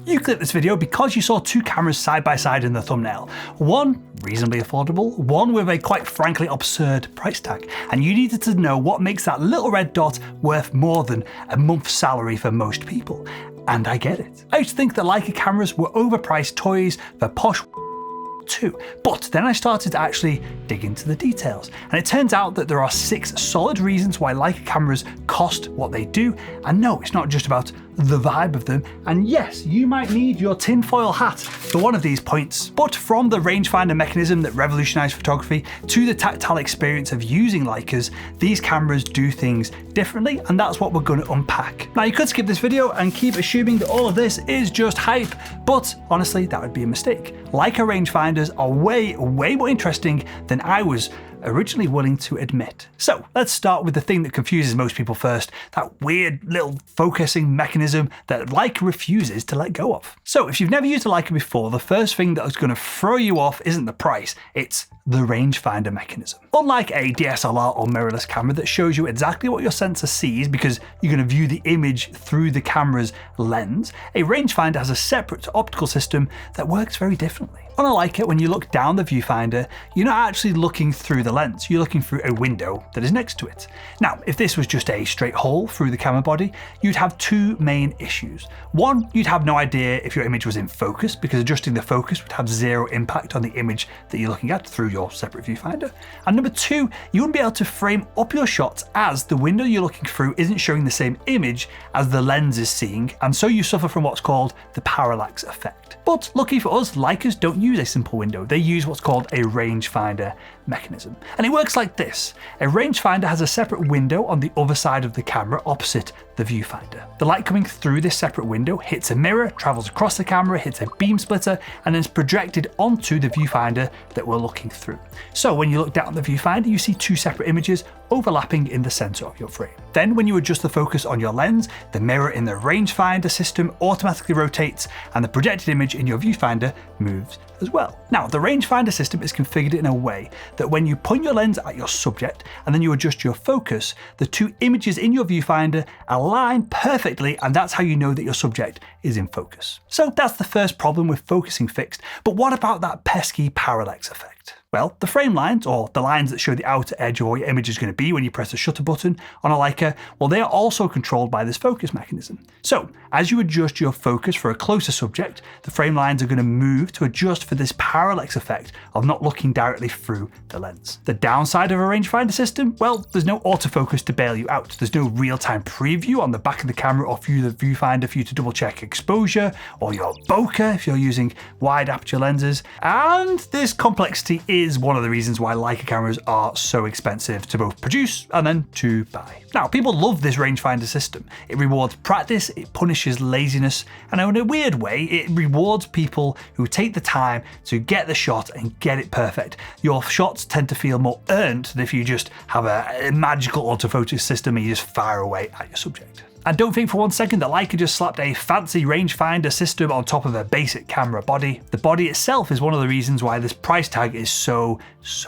You clicked this video because you saw two cameras side by side in the thumbnail. One reasonably affordable, one with a quite frankly absurd price tag, and you needed to know what makes that little red dot worth more than a month's salary for most people. And I get it. I used to think that Leica cameras were overpriced toys for posh too. But then I started to actually dig into the details, and it turns out that there are 6 solid reasons why Leica cameras cost what they do. And no, it's not just about the vibe of them, and yes, you might need your tinfoil hat for one of these points. But from the rangefinder mechanism that revolutionized photography to the tactile experience of using Leicas, these cameras do things differently, and that's what we're going to unpack. Now, you could skip this video and keep assuming that all of this is just hype, but honestly, that would be a mistake. Leica rangefinders are way more interesting than I was originally willing to admit. So let's start with the thing that confuses most people first, that weird little focusing mechanism that Leica refuses to let go of. So if you've never used a Leica before, the first thing that is going to throw you off isn't the price, it's the rangefinder mechanism. Unlike a DSLR or mirrorless camera that shows you exactly what your sensor sees because you're going to view the image through the camera's lens, a rangefinder has a separate optical system that works very differently. On a Leica, when you look down the viewfinder, you're not actually looking through the lens, you're looking through a window that is next to it. Now, if this was just a straight hole through the camera body, you'd have 2 main issues. One, you'd have no idea if your image was in focus because adjusting the focus would have 0 impact on the image that you're looking at through your separate viewfinder. And number 2, you wouldn't be able to frame up your shots as the window you're looking through isn't showing the same image as the lens is seeing, and so you suffer from what's called the parallax effect. But lucky for us, Leicas don't use a simple window, they use what's called a rangefinder mechanism. And it works like this. A rangefinder has a separate window on the other side of the camera opposite the viewfinder. The light coming through this separate window hits a mirror, travels across the camera, hits a beam splitter, and then is projected onto the viewfinder that we're looking through. So when you look down the viewfinder, you see 2 separate images overlapping in the center of your frame. Then when you adjust the focus on your lens, the mirror in the rangefinder system automatically rotates and the projected image in your viewfinder moves as well. Now, the rangefinder system is configured in a way that when you point your lens at your subject and then you adjust your focus, the 2 images in your viewfinder align perfectly, and that's how you know that your subject is in focus. So that's the first problem with focusing fixed. But what about that pesky parallax effect? Well, the frame lines, or the lines that show the outer edge of where your image is going to be when you press the shutter button on a Leica, well, they are also controlled by this focus mechanism. So as you adjust your focus for a closer subject, the frame lines are going to move to adjust for this parallax effect of not looking directly through the lens. The downside of a rangefinder system? Well, there's no autofocus to bail you out. There's no real-time preview on the back of the camera or through the viewfinder for you to double check exposure, or your bokeh if you're using wide aperture lenses. And this complexity is one of the reasons why Leica cameras are so expensive to both produce and then to buy. Now, people love this rangefinder system. It rewards practice, it punishes laziness, and in a weird way, it rewards people who take the time to get the shot and get it perfect. Your shots tend to feel more earned than if you just have a magical autofocus system and you just fire away at your subject. And don't think for one second that Leica just slapped a fancy rangefinder system on top of a basic camera body. The body itself is one of the reasons why this price tag is so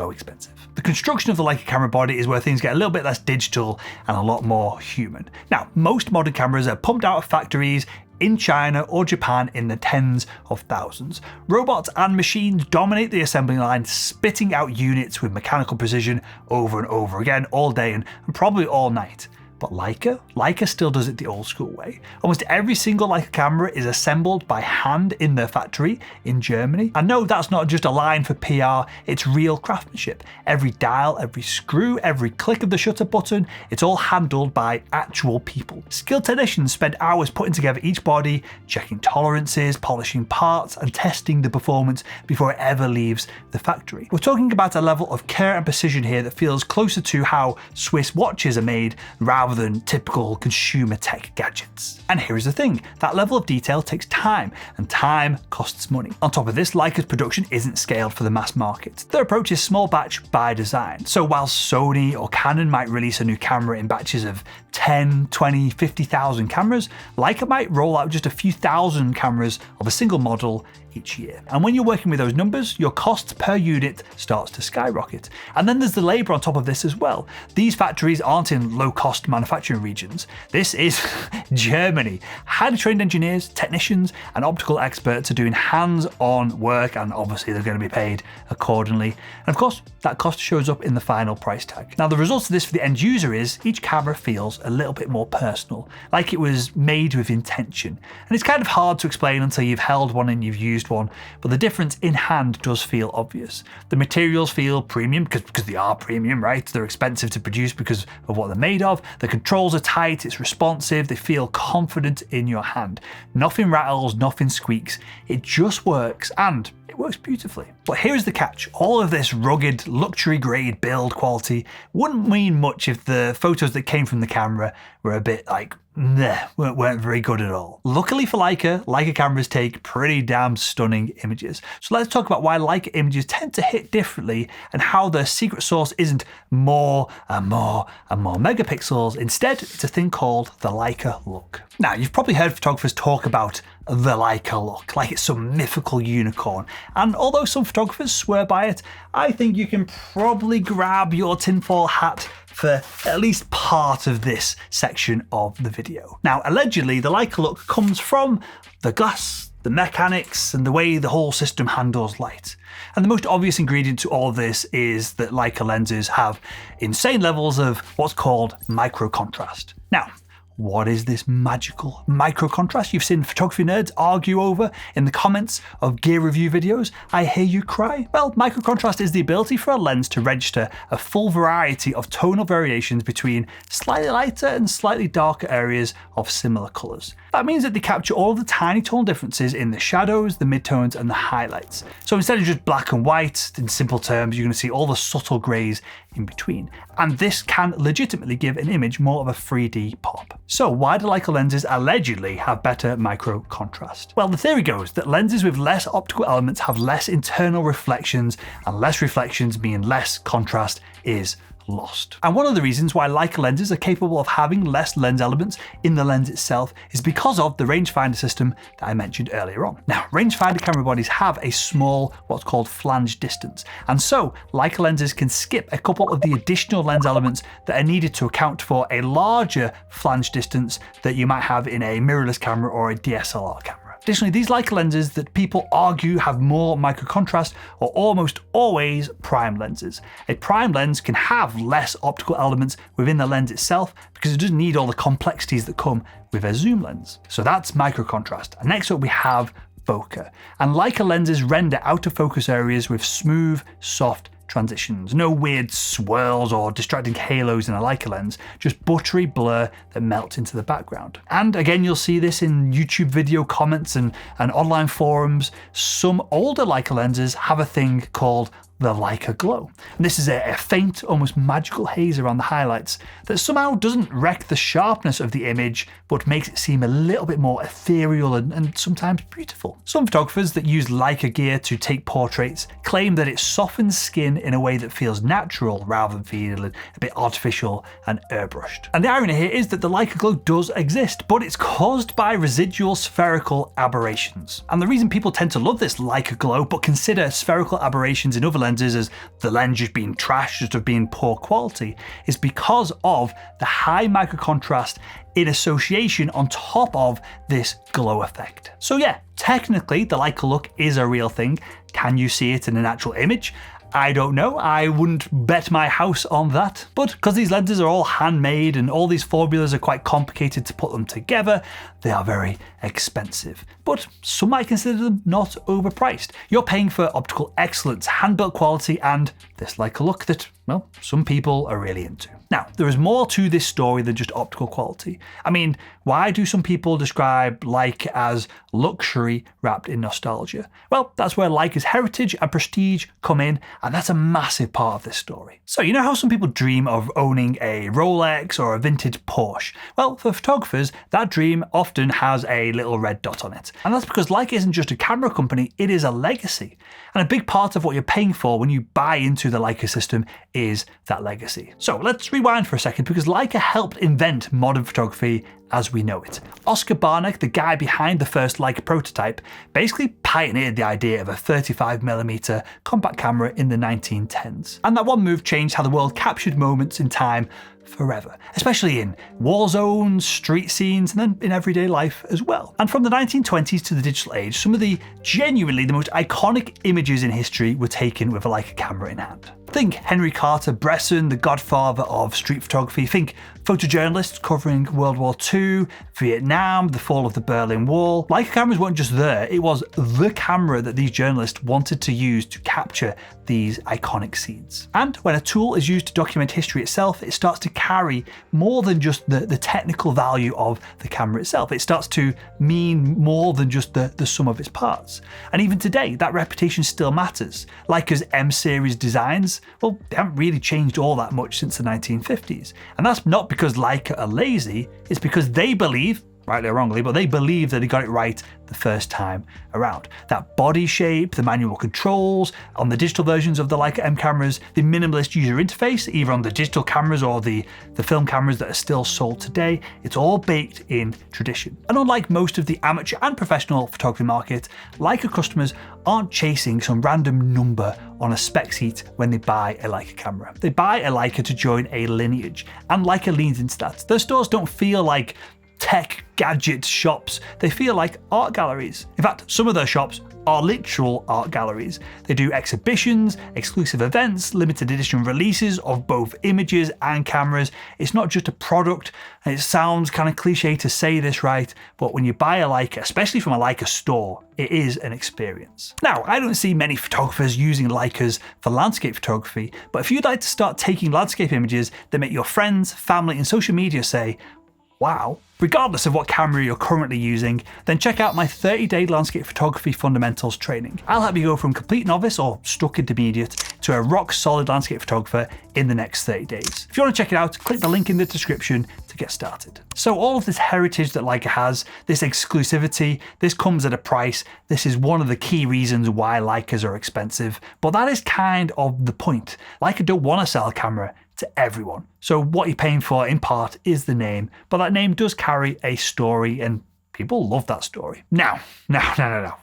expensive. The construction of the Leica camera body is where things get a little bit less digital and a lot more human. Now, most modern cameras are pumped out of factories in China or Japan in the tens of thousands. Robots and machines dominate the assembly line, spitting out units with mechanical precision over and over again all day and probably all night. But Leica still does it the old school way. Almost every single Leica camera is assembled by hand in their factory in Germany. And no, that's not just a line for PR, it's real craftsmanship. Every dial, every screw, every click of the shutter button, it's all handled by actual people. Skilled technicians spend hours putting together each body, checking tolerances, polishing parts, and testing the performance before it ever leaves the factory. We're talking about a level of care and precision here that feels closer to how Swiss watches are made rather than typical consumer tech gadgets. And here is the thing, that level of detail takes time, and time costs money. On top of this, Leica's production isn't scaled for the mass market. Their approach is small batch by design. So while Sony or Canon might release a new camera in batches of 10, 20, 50,000 cameras, Leica might roll out just a few thousand cameras of a single model each year. And when you're working with those numbers, your cost per unit starts to skyrocket. And then there's the labor on top of this as well. These factories aren't in low-cost manufacturing regions. This is Germany. Highly trained engineers, technicians, and optical experts are doing hands-on work, and obviously they're going to be paid accordingly. And of course, that cost shows up in the final price tag. Now, the result of this for the end user is each camera feels a little bit more personal, like it was made with intention. And it's kind of hard to explain until you've held one and you've used one, but the difference in hand does feel obvious. The materials feel premium because they are premium, right? They're expensive to produce because of what they're made of. The controls are tight, it's responsive, they feel confident in your hand. Nothing rattles, nothing squeaks. It just works, and it works beautifully. But here's the catch. All of this rugged, luxury grade build quality wouldn't mean much if the photos that came from the camera were a bit like, nah, weren't very good at all. Luckily for Leica cameras take pretty damn stunning images. So let's talk about why Leica images tend to hit differently and how the secret sauce isn't more and more and more megapixels. Instead, it's a thing called the Leica look. Now, you've probably heard photographers talk about the Leica look, like it's some mythical unicorn. And although some photographers swear by it, I think you can probably grab your tinfoil hat for at least part of this section of the video. Now, allegedly, the Leica look comes from the glass, the mechanics, and the way the whole system handles light. And the most obvious ingredient to all of this is that Leica lenses have insane levels of what's called micro contrast. Now, what is this magical micro contrast you've seen photography nerds argue over in the comments of gear review videos? I hear you cry. Well, micro contrast is the ability for a lens to register a full variety of tonal variations between slightly lighter and slightly darker areas of similar colors. That means that they capture all of the tiny tonal differences in the shadows, the midtones, and the highlights. So instead of just black and white, in simple terms, you're going to see all the subtle grays in between. And this can legitimately give an image more of a 3D pop. So why do Leica lenses allegedly have better micro contrast? Well, the theory goes that lenses with less optical elements have less internal reflections, and less reflections mean less contrast is lost. And one of the reasons why Leica lenses are capable of having less lens elements in the lens itself is because of the rangefinder system that I mentioned earlier on. Now, rangefinder camera bodies have a small, what's called flange distance, and so Leica lenses can skip a couple of the additional lens elements that are needed to account for a larger flange distance that you might have in a mirrorless camera or a DSLR camera. Additionally, these Leica lenses that people argue have more micro contrast are almost always prime lenses. A prime lens can have less optical elements within the lens itself because it doesn't need all the complexities that come with a zoom lens. So that's micro contrast. And next up we have bokeh. And Leica lenses render out of focus areas with smooth, soft transitions. No weird swirls or distracting halos in a Leica lens, just buttery blur that melts into the background. And again, you'll see this in YouTube video comments and online forums. Some older Leica lenses have a thing called the Leica glow. And this is a faint, almost magical haze around the highlights that somehow doesn't wreck the sharpness of the image, but makes it seem a little bit more ethereal and sometimes beautiful. Some photographers that use Leica gear to take portraits claim that it softens skin in a way that feels natural rather than feeling a bit artificial and airbrushed. And the irony here is that the Leica glow does exist, but it's caused by residual spherical aberrations. And the reason people tend to love this Leica glow but consider spherical aberrations in other lenses as the lens just being trash, just of being poor quality, is because of the high micro contrast in association on top of this glow effect. So yeah, technically the Leica look is a real thing. Can you see it in a natural image? I don't know, I wouldn't bet my house on that. But because these lenses are all handmade and all these formulas are quite complicated to put them together, they are very expensive. But some might consider them not overpriced. You're paying for optical excellence, hand-built quality, and this Leica look that, well, some people are really into. Now, there is more to this story than just optical quality. I mean, why do some people describe Leica as luxury wrapped in nostalgia? Well, that's where Leica's heritage and prestige come in, and that's a massive part of this story. So you know how some people dream of owning a Rolex or a vintage Porsche? Well, for photographers, that dream often has a little red dot on it. And that's because Leica isn't just a camera company, it is a legacy. And a big part of what you're paying for when you buy into the Leica system is that legacy. So let's rewind for a second, because Leica helped invent modern photography as we know it. Oscar Barnack, the guy behind the first Leica prototype, basically pioneered the idea of a 35mm compact camera in the 1910s. And that one move changed how the world captured moments in time forever, especially in war zones, street scenes, and then in everyday life as well. And from the 1920s to the digital age, some of the genuinely the most iconic images in history were taken with a Leica camera in hand. Think Henry Carter Bresson, the godfather of street photography. Think photojournalists covering World War II, Vietnam, the fall of the Berlin Wall. Leica cameras weren't just there, it was the camera that these journalists wanted to use to capture these iconic scenes. And when a tool is used to document history itself, it starts to carry more than just the technical value of the camera itself. It starts to mean more than just the sum of its parts. And even today, that reputation still matters. Leica's M-series designs, well, they haven't really changed all that much since the 1950s. And that's not because Leica are lazy, it's because they believe, rightly or wrongly, but they believe that they got it right the first time around. That body shape, the manual controls, on the digital versions of the Leica M cameras, the minimalist user interface, either on the digital cameras or the film cameras that are still sold today, it's all baked in tradition. And unlike most of the amateur and professional photography market, Leica customers aren't chasing some random number on a spec sheet when they buy a Leica camera. They buy a Leica to join a lineage, and Leica leans into that. Their stores don't feel like tech gadget shops, they feel like art galleries. In fact, some of their shops are literal art galleries. They do exhibitions, exclusive events, limited edition releases of both images and cameras. It's not just a product, and it sounds kind of cliche to say this, right? But when you buy a Leica, especially from a Leica store, it is an experience. Now, I don't see many photographers using Leicas for landscape photography, but if you'd like to start taking landscape images that make your friends, family, and social media say, wow, regardless of what camera you're currently using, then check out my 30-day landscape photography fundamentals training. I'll help you go from complete novice or stuck intermediate to a rock-solid landscape photographer in the next 30 days. If you want to check it out, click the link in the description to get started. So all of this heritage that Leica has, this exclusivity, this comes at a price. This is one of the key reasons why Leicas are expensive, but that is kind of the point. Leica don't want to sell a camera to everyone. So what you're paying for in part is the name, but that name does carry a story and people love that story. Now.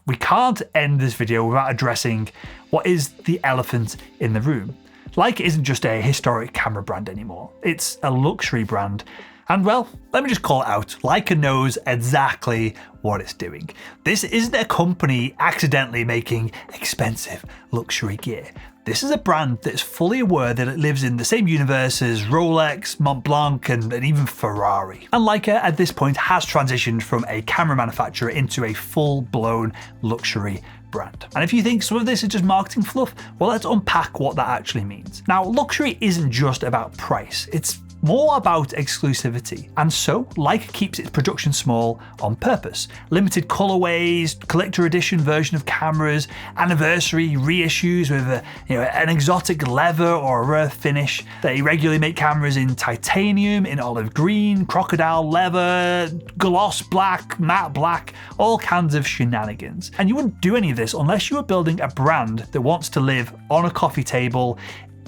We can't end this video without addressing what is the elephant in the room. Leica isn't just a historic camera brand anymore. It's a luxury brand. And well, let me just call it out. Leica knows exactly what it's doing. This isn't a company accidentally making expensive luxury gear. This is a brand that is fully aware that it lives in the same universe as Rolex, Montblanc, and even Ferrari. And Leica at this point has transitioned from a camera manufacturer into a full-blown luxury brand. And if you think some of this is just marketing fluff, well, let's unpack what that actually means. Now, luxury isn't just about price. It's more about exclusivity. And so Leica keeps its production small on purpose. Limited colorways, collector edition version of cameras, anniversary reissues with an exotic leather or a rare finish. They regularly make cameras in titanium, in olive green, crocodile leather, gloss black, matte black, all kinds of shenanigans. And you wouldn't do any of this unless you were building a brand that wants to live on a coffee table,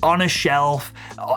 on a shelf,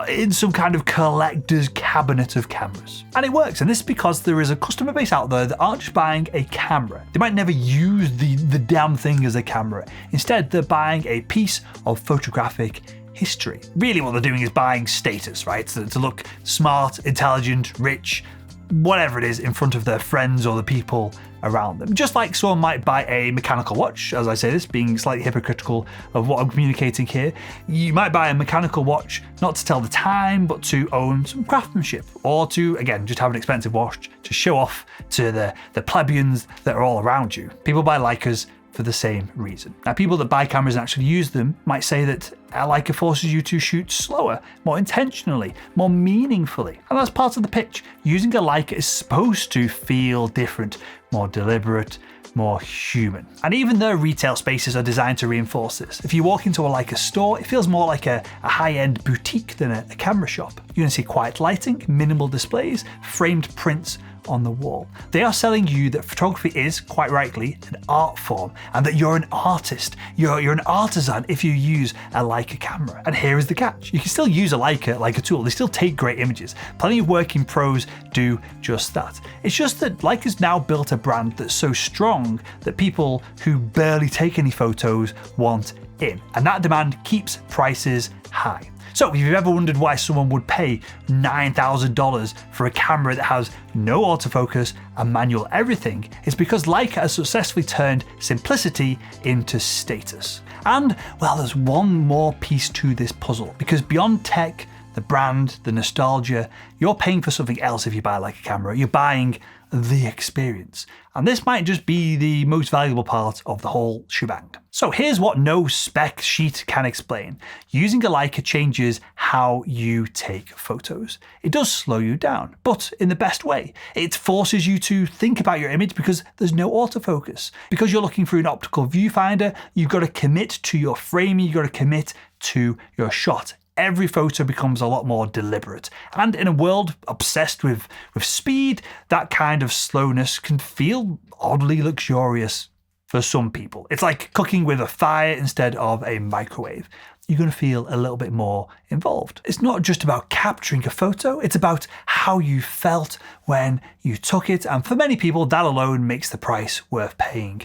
in some kind of collector's cabinet of cameras. And it works, and this is because there is a customer base out there that aren't just buying a camera. They might never use the damn thing as a camera. Instead, they're buying a piece of photographic history. Really what they're doing is buying status, right? So to look smart, intelligent, rich, whatever it is in front of their friends or the people around them. Just like someone might buy a mechanical watch, as I say this, being slightly hypocritical of what I'm communicating here. You might buy a mechanical watch not to tell the time, but to own some craftsmanship, or to, again, just have an expensive watch to show off to the plebeians that are all around you. People buy Leicas for the same reason. Now, people that buy cameras and actually use them might say that a Leica forces you to shoot slower, more intentionally, more meaningfully. And that's part of the pitch. Using a Leica is supposed to feel different, more deliberate, more human. And even their retail spaces are designed to reinforce this. If you walk into a Leica store, it feels more like a high-end boutique than a camera shop. You're gonna see quiet lighting, minimal displays, framed prints on the wall. They are selling you that photography is, quite rightly, an art form, and that you're an artist. You're an artisan if you use a Leica camera. And here is the catch. You can still use a Leica like a tool. They still take great images. Plenty of working pros do just that. It's just that Leica's now built a brand that's so strong that people who barely take any photos want in, and that demand keeps prices high. So if you've ever wondered why someone would pay $9,000 for a camera that has no autofocus and manual everything, it's because Leica has successfully turned simplicity into status. And, well, there's one more piece to this puzzle, because beyond tech, the brand, the nostalgia, you're paying for something else if you buy a Leica camera. You're buying the experience. And this might just be the most valuable part of the whole shebang. So here's what no spec sheet can explain. Using a Leica changes how you take photos. It does slow you down, but in the best way. It forces you to think about your image because there's no autofocus. Because you're looking through an optical viewfinder, you've got to commit to your framing, you've got to commit to your shot. Every photo becomes a lot more deliberate. And in a world obsessed with speed, that kind of slowness can feel oddly luxurious for some people. It's like cooking with a fire instead of a microwave. You're going to feel a little bit more involved. It's not just about capturing a photo, it's about how you felt when you took it. And for many people, that alone makes the price worth paying.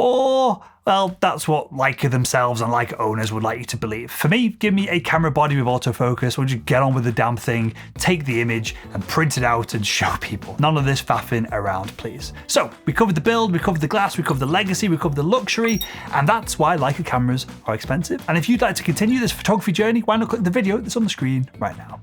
Or, well, that's what Leica themselves and Leica owners would like you to believe. For me, give me a camera body with autofocus, we'll just get on with the damn thing, take the image and print it out and show people. None of this faffing around, please. So, we covered the build, we covered the glass, we covered the legacy, we covered the luxury, and that's why Leica cameras are expensive. And if you'd like to continue this photography journey, why not click the video that's on the screen right now.